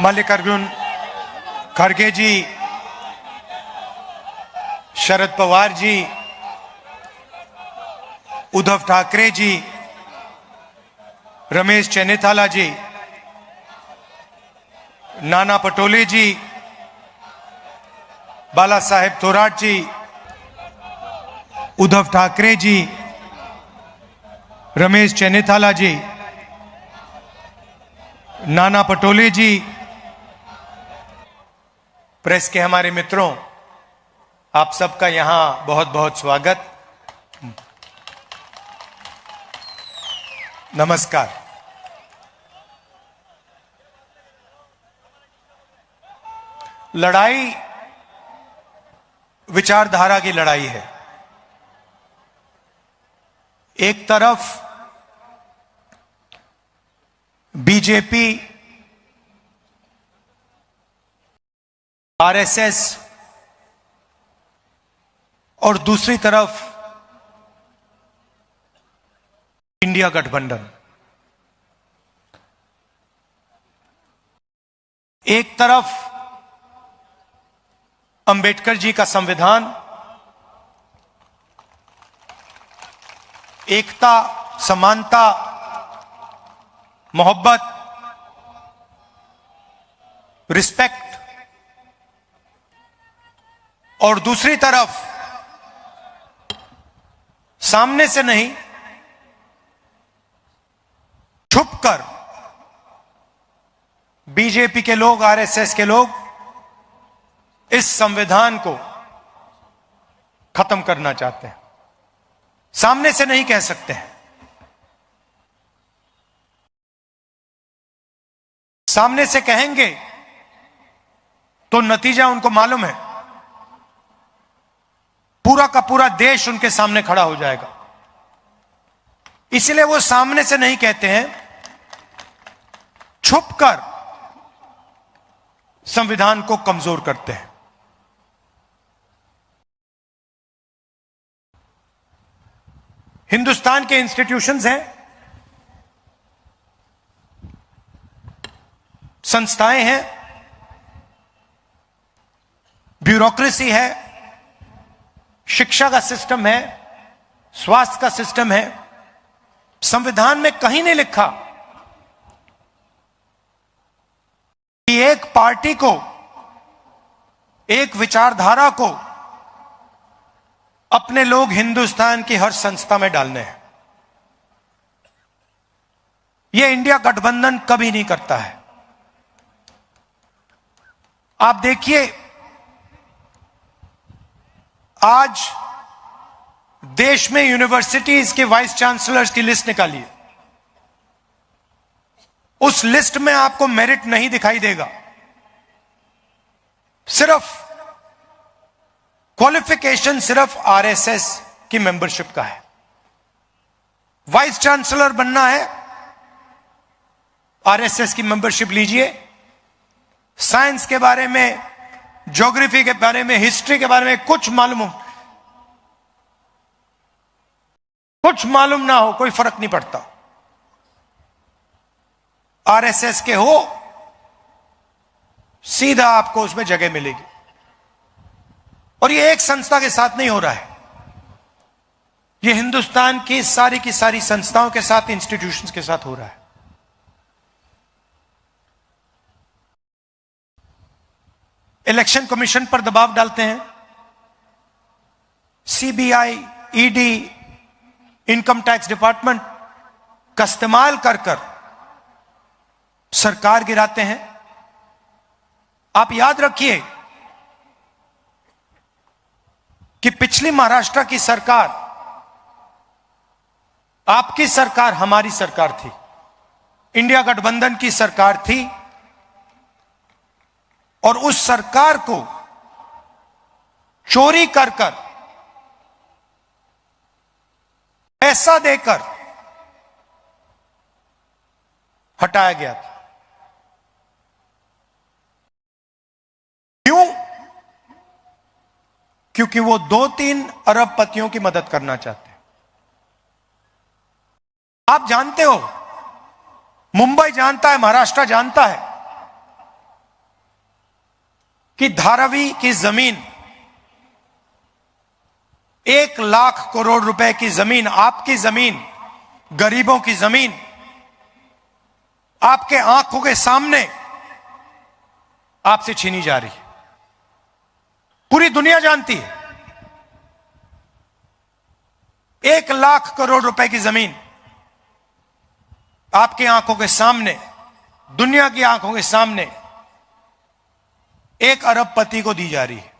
मल्लिकार्जुन खड़गे जी, शरद पवार जी, उद्धव ठाकरे जी, रमेश चेन्नीथाला जी, नाना पटोले जी, बाला साहेब थोराट जी, उद्धव ठाकरे जी, रमेश चेन्नीथाला जी, नाना पटोले जी, प्रेस के हमारे मित्रों, आप सबका यहां बहुत बहुत स्वागत, नमस्कार। लड़ाई विचारधारा की लड़ाई है। एक तरफ बीजेपी, आरएसएस और दूसरी तरफ इंडिया गठबंधन। एक तरफ अंबेडकर जी का संविधान, एकता, समानता, मोहब्बत, रिस्पेक्ट, और दूसरी तरफ सामने से नहीं, छुपकर बीजेपी के लोग, आरएसएस के लोग इस संविधान को खत्म करना चाहते हैं। सामने से नहीं कह सकते हैं, सामने से कहेंगे तो नतीजा उनको मालूम है, पूरा का पूरा देश उनके सामने खड़ा हो जाएगा। इसलिए वो सामने से नहीं कहते हैं, छुपकर संविधान को कमजोर करते हैं। हिंदुस्तान के इंस्टीट्यूशंस हैं, संस्थाएं हैं, ब्यूरोक्रेसी है, शिक्षा का सिस्टम है, स्वास्थ्य का सिस्टम है। संविधान में कहीं नहीं लिखा कि एक पार्टी को, एक विचारधारा को अपने लोग हिंदुस्तान की हर संस्था में डालने हैं। यह इंडिया गठबंधन कभी नहीं करता है। आप देखिए, आज देश में यूनिवर्सिटीज के वाइस चांसलर्स की लिस्ट निकाली है। उस लिस्ट में आपको मेरिट नहीं दिखाई देगा, सिर्फ क्वालिफिकेशन सिर्फ आरएसएस की मेंबरशिप का है। वाइस चांसलर बनना है, आरएसएस की मेंबरशिप लीजिए। साइंस के बारे में, ज्योग्राफी के बारे में, हिस्ट्री के बारे में कुछ मालूम ना हो, कोई फर्क नहीं पड़ता। आरएसएस के हो, सीधा आपको उसमें जगह मिलेगी। और ये एक संस्था के साथ नहीं हो रहा है, ये हिंदुस्तान की सारी संस्थाओं के साथ, इंस्टीट्यूशंस के साथ हो रहा है। इलेक्शन कमीशन पर दबाव डालते हैं, CBI, ED, income tax department का इस्तेमाल कर सरकार गिराते हैं। आप याद रखिए कि पिछली महाराष्ट्र की सरकार, आपकी सरकार, हमारी सरकार थी, इंडिया गठबंधन की सरकार थी, और उस सरकार को चोरी कर पैसा देकर हटाया गया था। क्यों? क्योंकि वो 2-3 अरबपतियों की मदद करना चाहते हैं। आप जानते हो, मुंबई जानता है, महाराष्ट्र जानता है कि धारावी की जमीन 1 लाख करोड़ रुपए की जमीन, आपकी जमीन, गरीबों की जमीन, आपके आंखों के सामने आपसे छीनी जा रही है। पूरी दुनिया जानती है। 1 लाख करोड़ रुपए की जमीन आपकी आंखों के सामने, दुनिया की आंखों के सामने एक अरबपति को दी जा रही है।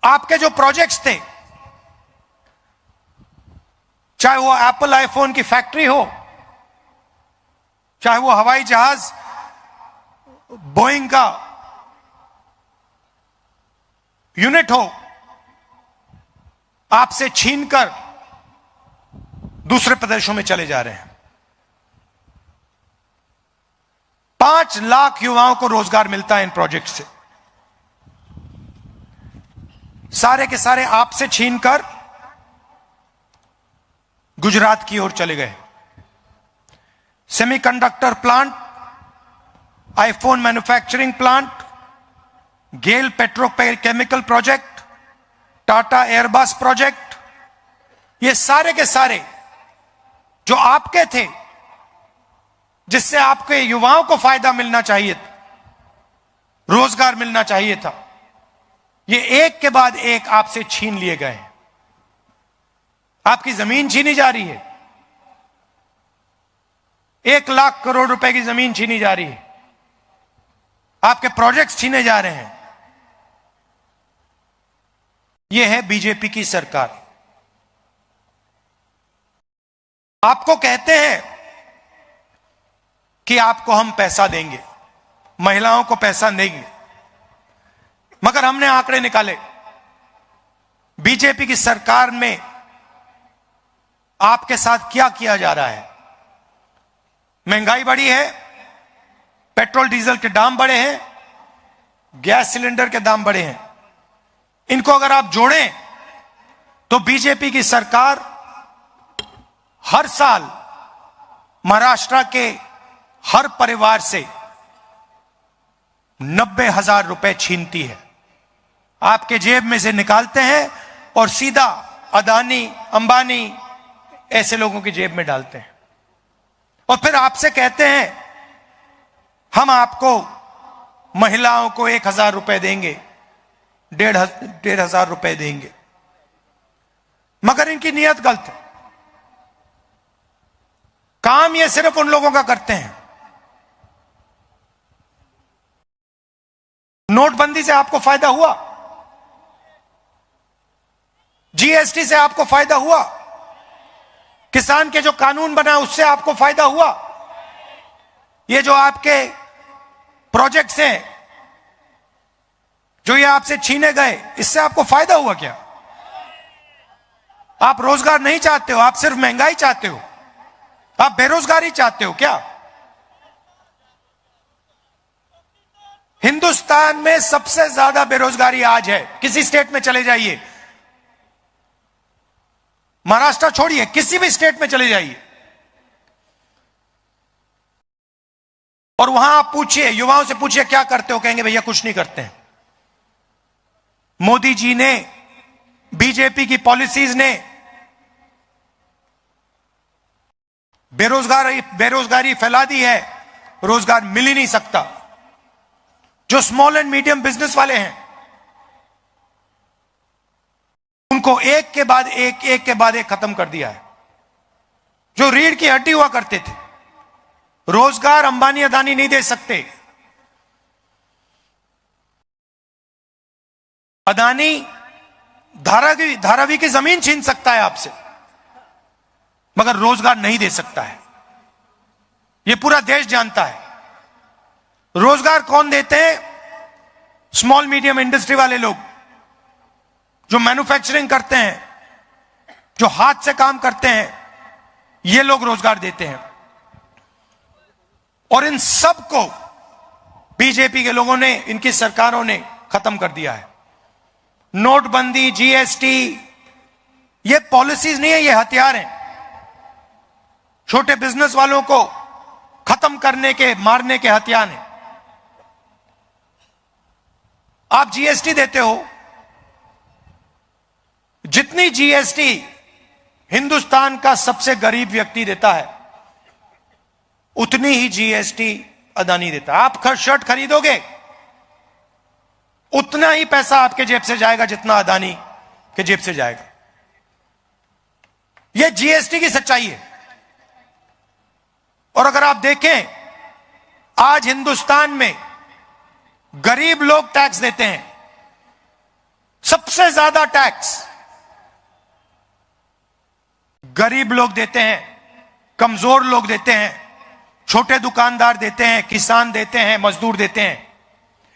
आपके जो प्रोजेक्ट्स थे, चाहे वो एप्पल आईफोन की फैक्ट्री हो, चाहे वो हवाई जहाज बोइंग का यूनिट हो, आपसे छीनकर दूसरे प्रदेशों में चले जा रहे हैं। 5 लाख युवाओं को रोजगार मिलता है इन प्रोजेक्ट से। सारे के सारे आपसे छीनकर गुजरात की ओर चले गए। Semiconductor plant, iPhone manufacturing plant, GAIL petrochemical project, Tata Airbus project, ये सारे के सारे जो आपके थे, जिससे आपके युवाओं को फायदा मिलना चाहिए था, रोजगार मिलना चाहिए था, ये एक के बाद एक आपसे छीन लिए गए। आपकी जमीन छीनी जा रही है। 1 लाख करोड़ रुपए की जमीन छीनी जा रही है। आपके प्रोजेक्ट्स छीने जा रहे हैं। यह है बीजेपी की सरकार। आपको कहते हैं कि आपको हम पैसा देंगे, महिलाओं को पैसा देंगे, मगर हमने आंकड़े निकाले। बीजेपी की सरकार में आपके साथ क्या किया जा रहा है? महंगाई बढ़ी है, पेट्रोल डीजल के दाम बढ़े हैं, गैस सिलेंडर के दाम बढ़े हैं। इनको अगर आप जोड़ें तो बीजेपी की सरकार हर साल महाराष्ट्र के हर परिवार से 90,000 रुपए छीनती है। आपके जेब में से निकालते हैं और सीधा अदानी, अंबानी ऐसे लोगों की जेब में डालते हैं। और फिर आपसे कहते हैं हम आपको, महिलाओं को 1,000 रुपए देंगे, 1,500 रुपए देंगे। मगर इनकी नीयत गलत है। काम ये सिर्फ उन लोगों का करते हैं। नोटबंदी से आपको फायदा हुआ, जीएसटी से आपको फायदा हुआ, किसान के जो कानून बना उससे आपको फायदा हुआ, ये जो आपके प्रोजेक्ट्स हैं जो ये आपसे छीने गए, इससे आपको फायदा हुआ क्या? आप रोजगार नहीं चाहते हो, आप सिर्फ महंगाई चाहते हो, आप बेरोजगारी चाहते हो क्या? हिंदुस्तान में सबसे ज्यादा बेरोजगारी आज है। किसी स्टेट में चले जाइए, महाराष्ट्र छोड़िए, किसी भी स्टेट में चले जाइए और वहां आप पूछिए, युवाओं से पूछिए क्या करते हो, कहेंगे भैया कुछ नहीं करते हैं। मोदी जी ने, बीजेपी की पॉलिसीज ने बेरोजगारी फैला दी है, रोजगार मिल ही नहीं सकता। जो स्मॉल एंड मीडियम बिजनेस वाले हैं उनको एक के बाद एक खत्म कर दिया है। जो रीढ़ की हड्डी हुआ करते थे, रोजगार अंबानी अदानी नहीं दे सकते। अदानी धारावी की जमीन छीन सकता है आपसे, मगर रोजगार नहीं दे सकता है। यह पूरा देश जानता है। रोजगार कौन देते हैं? स्मॉल मीडियम इंडस्ट्री वाले लोग, जो मैन्युफैक्चरिंग करते हैं, जो हाथ से काम करते हैं, ये लोग रोजगार देते हैं। और इन सब को बीजेपी के लोगों ने, इनकी सरकारों ने खत्म कर दिया है। नोटबंदी, जीएसटी, ये पॉलिसीज नहीं है, ये हथियार हैं। छोटे बिजनेस वालों को खत्म करने के, मारने के हथियार हैं। आप जीएसटी देते हो, जितनी जीएसटी हिंदुस्तान का सबसे गरीब व्यक्ति देता है उतनी ही जीएसटी अदानी देता है। आप शर्ट खरीदोगे, उतना ही पैसा आपके जेब से जाएगा जितना अदानी के जेब से जाएगा। यह जीएसटी की सच्चाई है। और अगर आप देखें, आज हिंदुस्तान में गरीब लोग टैक्स देते हैं। सबसे ज्यादा टैक्स गरीब लोग देते हैं, कमजोर लोग देते हैं, छोटे दुकानदार देते हैं, किसान देते हैं, मजदूर देते हैं।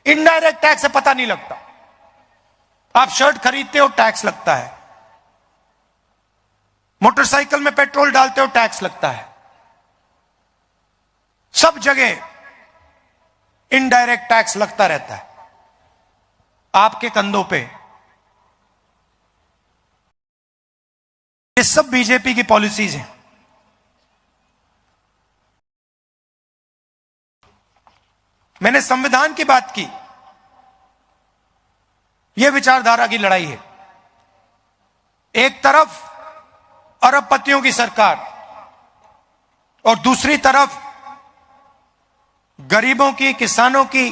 इनडायरेक्ट टैक्स से पता नहीं लगता। आप शर्ट खरीदते हो, टैक्स लगता है। मोटरसाइकिल में पेट्रोल डालते हो, टैक्स लगता है। सब जगह इनडायरेक्ट टैक्स लगता रहता है आपके कंधों पे। ये सब बीजेपी की पॉलिसीज हैं। मैंने संविधान की बात की। यह विचारधारा की लड़ाई है। एक तरफ अरबपतियों की सरकार और दूसरी तरफ गरीबों की, किसानों की,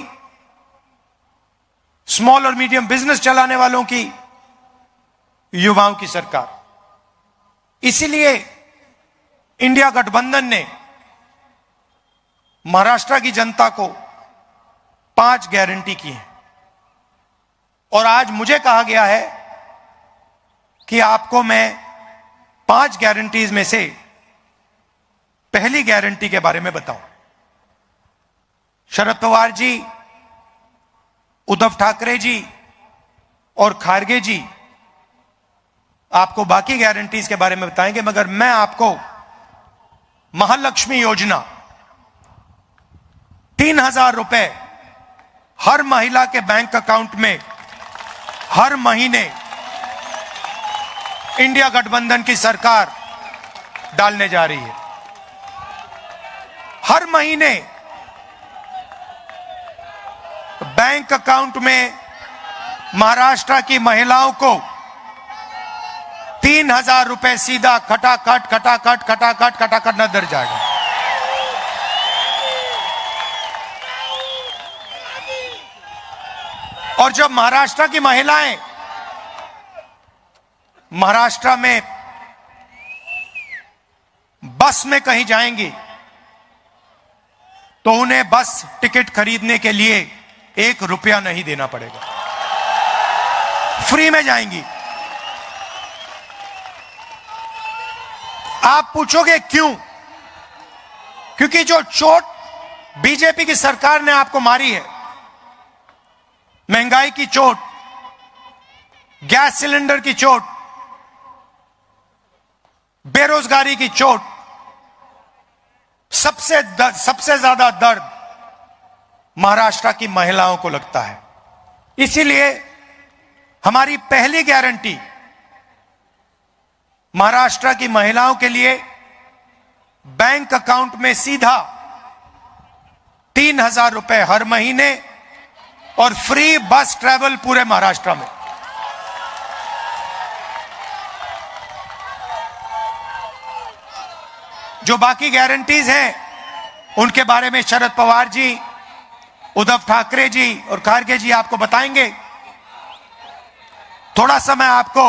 स्मॉल और मीडियम बिजनेस चलाने वालों की, युवाओं की सरकार। इसीलिए इंडिया गठबंधन ने महाराष्ट्र की जनता को 5 गारंटी की है। और आज मुझे कहा गया है कि आपको मैं 5 गारंटीज में से पहली गारंटी के बारे में बताऊं। शरद पवार जी, उद्धव ठाकरे जी और खारगे जी आपको बाकी गारंटीज के बारे में बताएंगे, मगर मैं आपको महालक्ष्मी योजना 3000 रुपए हर महिला के बैंक अकाउंट में हर महीने इंडिया गठबंधन की सरकार डालने जा रही है। हर महीने बैंक अकाउंट में महाराष्ट्र की महिलाओं को 3000 रुपए सीधा खटाखट खटाखट खटाखट खटाखट नजर जाएगा। और जब महाराष्ट्र की महिलाएं महाराष्ट्र में बस में कहीं जाएंगी तो उन्हें बस टिकट खरीदने के लिए 1 रुपया नहीं देना पड़ेगा, फ्री में जाएंगी। आप पूछोगे क्यों? क्योंकि जो चोट बीजेपी की सरकार ने आपको मारी है, महंगाई की चोट, गैस सिलेंडर की चोट, बेरोजगारी की चोट, सबसे ज्यादा दर्द महाराष्ट्र की महिलाओं को लगता है। इसीलिए हमारी पहली गारंटी महाराष्ट्र की महिलाओं के लिए बैंक अकाउंट में सीधा 3000 रुपए हर महीने और फ्री बस ट्रैवल पूरे महाराष्ट्र में। जो बाकी गारंटीज हैं उनके बारे में शरद पवार जी, उद्धव ठाकरे जी और खारगे जी आपको बताएंगे। थोड़ा सा मैं आपको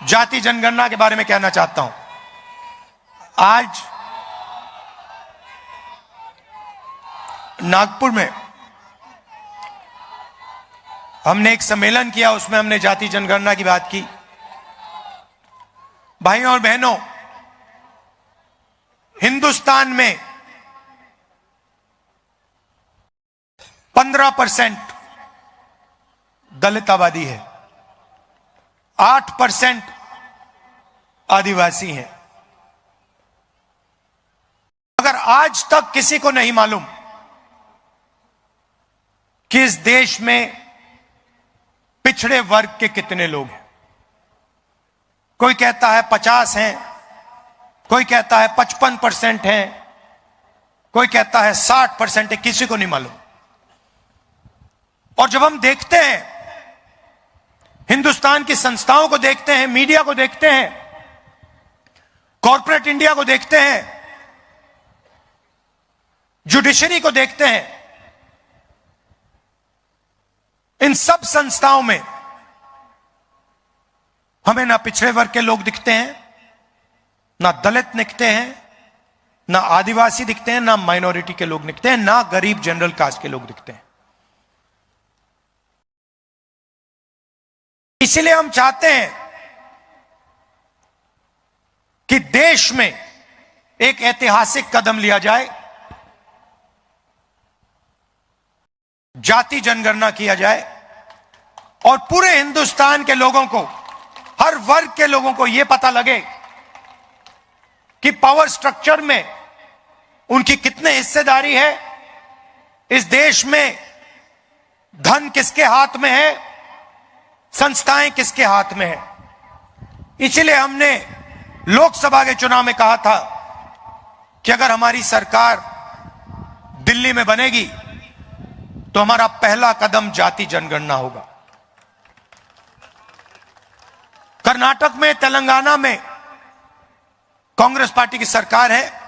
जाति जनगणना के बारे में कहना चाहता हूं। आज नागपुर में हमने एक सम्मेलन किया, उसमें हमने जाति जनगणना की बात की। भाइयों और बहनों, हिंदुस्तान में 15% दलित आबादी है, 8% आदिवासी हैं। मगर आज तक किसी को नहीं मालूम कि इस देश में पिछड़े वर्ग के कितने लोग हैं। कोई कहता है 50 हैं, कोई कहता है 55% हैं, कोई कहता है 60% है, किसी को नहीं मालूम। और जब हम देखते हैं, हिंदुस्तान की संस्थाओं को देखते हैं, मीडिया को देखते हैं, कॉर्पोरेट इंडिया को देखते हैं, जुडिशरी को देखते हैं, इन सब संस्थाओं में हमें ना पिछड़े वर्ग के लोग दिखते हैं, ना दलित दिखते हैं, ना आदिवासी दिखते हैं, ना माइनॉरिटी के लोग दिखते हैं, ना गरीब जनरल कास्ट के लोग दिखते हैं। इसलिए हम चाहते हैं कि देश में एक ऐतिहासिक कदम लिया जाए, जाति जनगणना किया जाए और पूरे हिंदुस्तान के लोगों को, हर वर्ग के लोगों को यह पता लगे कि पावर स्ट्रक्चर में उनकी कितनी हिस्सेदारी है, इस देश में धन किसके हाथ में है, संस्थाएं किसके हाथ में है। इसीलिए हमने लोकसभा के चुनाव में कहा था कि अगर हमारी सरकार दिल्ली में बनेगी तो हमारा पहला कदम जाति जनगणना होगा। कर्नाटक में, तेलंगाना में कांग्रेस पार्टी की सरकार है।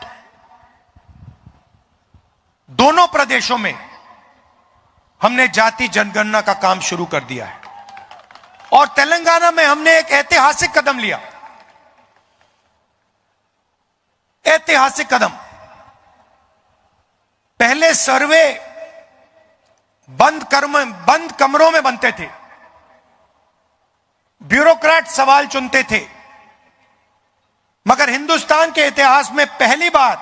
दोनों प्रदेशों में हमने जाति जनगणना का काम शुरू कर दिया है और तेलंगाना में हमने एक ऐतिहासिक कदम लिया, ऐतिहासिक कदम। पहले सर्वे बंद कमरों में बनते थे, ब्यूरोक्रेट सवाल चुनते थे, मगर हिंदुस्तान के इतिहास में पहली बार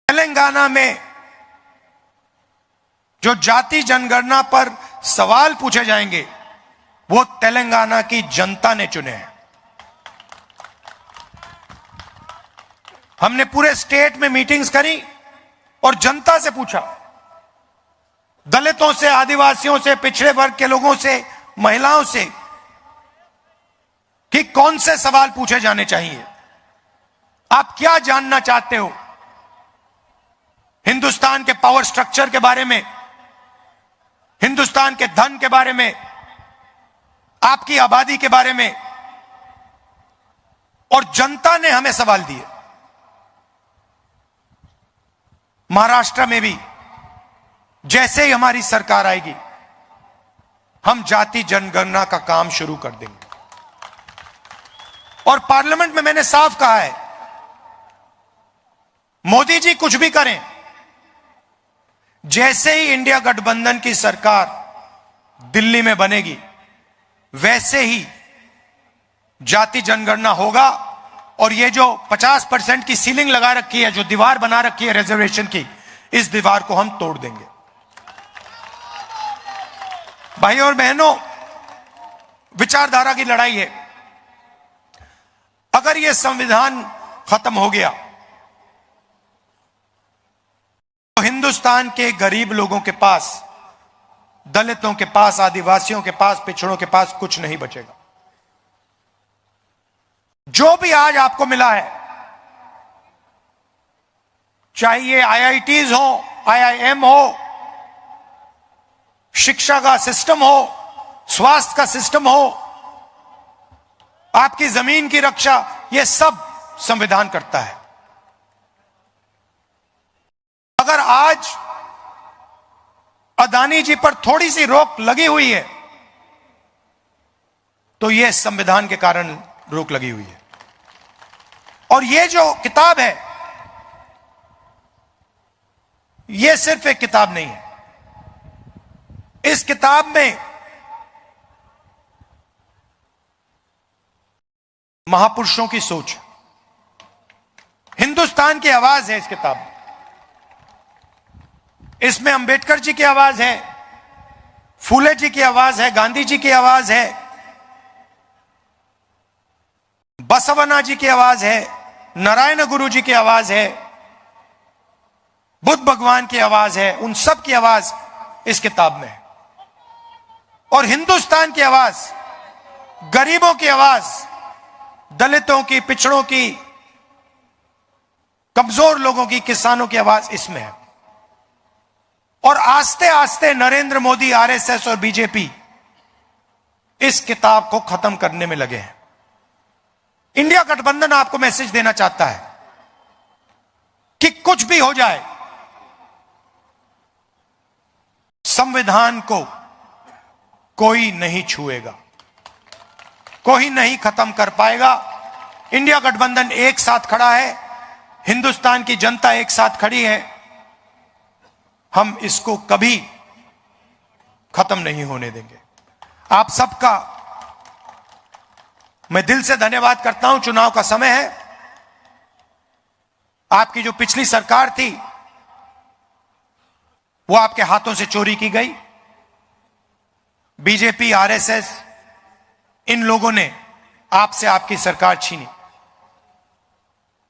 तेलंगाना में जो जाति जनगणना पर सवाल पूछे जाएंगे वो तेलंगाना की जनता ने चुने हैं। हमने पूरे स्टेट में मीटिंग्स करी और जनता से पूछा, दलितों से, आदिवासियों से, पिछड़े वर्ग के लोगों से, महिलाओं से, कि कौन से सवाल पूछे जाने चाहिए, आप क्या जानना चाहते हो हिंदुस्तान के पावर स्ट्रक्चर के बारे में, हिंदुस्तान के धन के बारे में, आपकी आबादी के बारे में। और जनता ने हमें सवाल दिए। महाराष्ट्र में भी जैसे ही हमारी सरकार आएगी हम जाति जनगणना का काम शुरू कर देंगे। और पार्लियामेंट में मैंने साफ कहा है, मोदी जी कुछ भी करें, जैसे ही इंडिया गठबंधन की सरकार दिल्ली में बनेगी वैसे ही जाति जनगणना होगा। और ये जो 50% की सीलिंग लगा रखी है, जो दीवार बना रखी है रिजर्वेशन की, इस दीवार को हम तोड़ देंगे। भाई और बहनों, विचारधारा की लड़ाई है। अगर यह संविधान खत्म हो गया तो हिंदुस्तान के गरीब लोगों के पास, दलितों के पास, आदिवासियों के पास, पिछड़ों के पास कुछ नहीं बचेगा। जो भी आज आपको मिला है, चाहे ये आईआईटीज हो, आईआईएम हो, शिक्षा का सिस्टम हो, स्वास्थ्य का सिस्टम हो, आपकी जमीन की रक्षा, ये सब संविधान करता है। अगर आज अदानी जी पर थोड़ी सी रोक लगी हुई है तो यह संविधान के कारण रोक लगी हुई है। और यह जो किताब है, यह सिर्फ एक किताब नहीं है। इस किताब में महापुरुषों की सोच, हिंदुस्तान की आवाज है इस किताब में। इसमें अंबेडकर जी की आवाज है, फूले जी की आवाज है, गांधी जी की आवाज है, बसवन्ना जी की आवाज है, नारायण गुरु जी की आवाज है, बुद्ध भगवान की आवाज है। उन सब की आवाज इस किताब में है। और हिंदुस्तान की आवाज, गरीबों की आवाज, दलितों की, पिछड़ों की, कमजोर लोगों की, किसानों की आवाज इसमें है। और आस्ते आस्ते नरेंद्र मोदी, आरएसएस और बीजेपी इस किताब को खत्म करने में लगे हैं। इंडिया गठबंधन आपको मैसेज देना चाहता है कि कुछ भी हो जाए, संविधान को कोई नहीं छुएगा, कोई नहीं खत्म कर पाएगा। इंडिया गठबंधन एक साथ खड़ा है, हिंदुस्तान की जनता एक साथ खड़ी है। हम इसको कभी खत्म नहीं होने देंगे। आप सबका मैं दिल से धन्यवाद करता हूं। चुनाव का समय है। आपकी जो पिछली सरकार थी वो आपके हाथों से चोरी की गई। बीजेपी, आरएसएस, इन लोगों ने आपसे आपकी सरकार छीनी।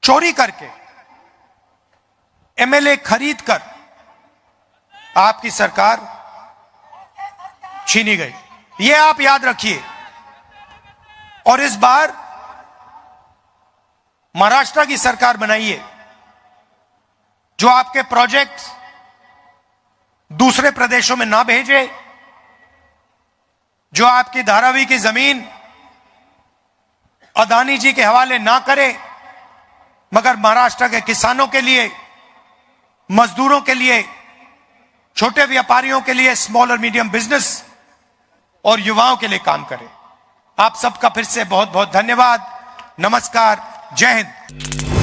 चोरी करके, एमएलए खरीद कर आपकी सरकार छीनी गई। यह आप याद रखिए। और इस बार महाराष्ट्र की सरकार बनाइए, जो आपके प्रोजेक्ट्स दूसरे प्रदेशों में ना भेजे, जो आपकी धारावी की जमीन अदानी जी के हवाले ना करे, मगर महाराष्ट्र के किसानों के लिए, मजदूरों के लिए, छोटे व्यापारियों के लिए, स्मॉल और मीडियम बिजनेस और युवाओं के लिए काम करे। आप सबका फिर से बहुत बहुत धन्यवाद। नमस्कार। जय हिंद।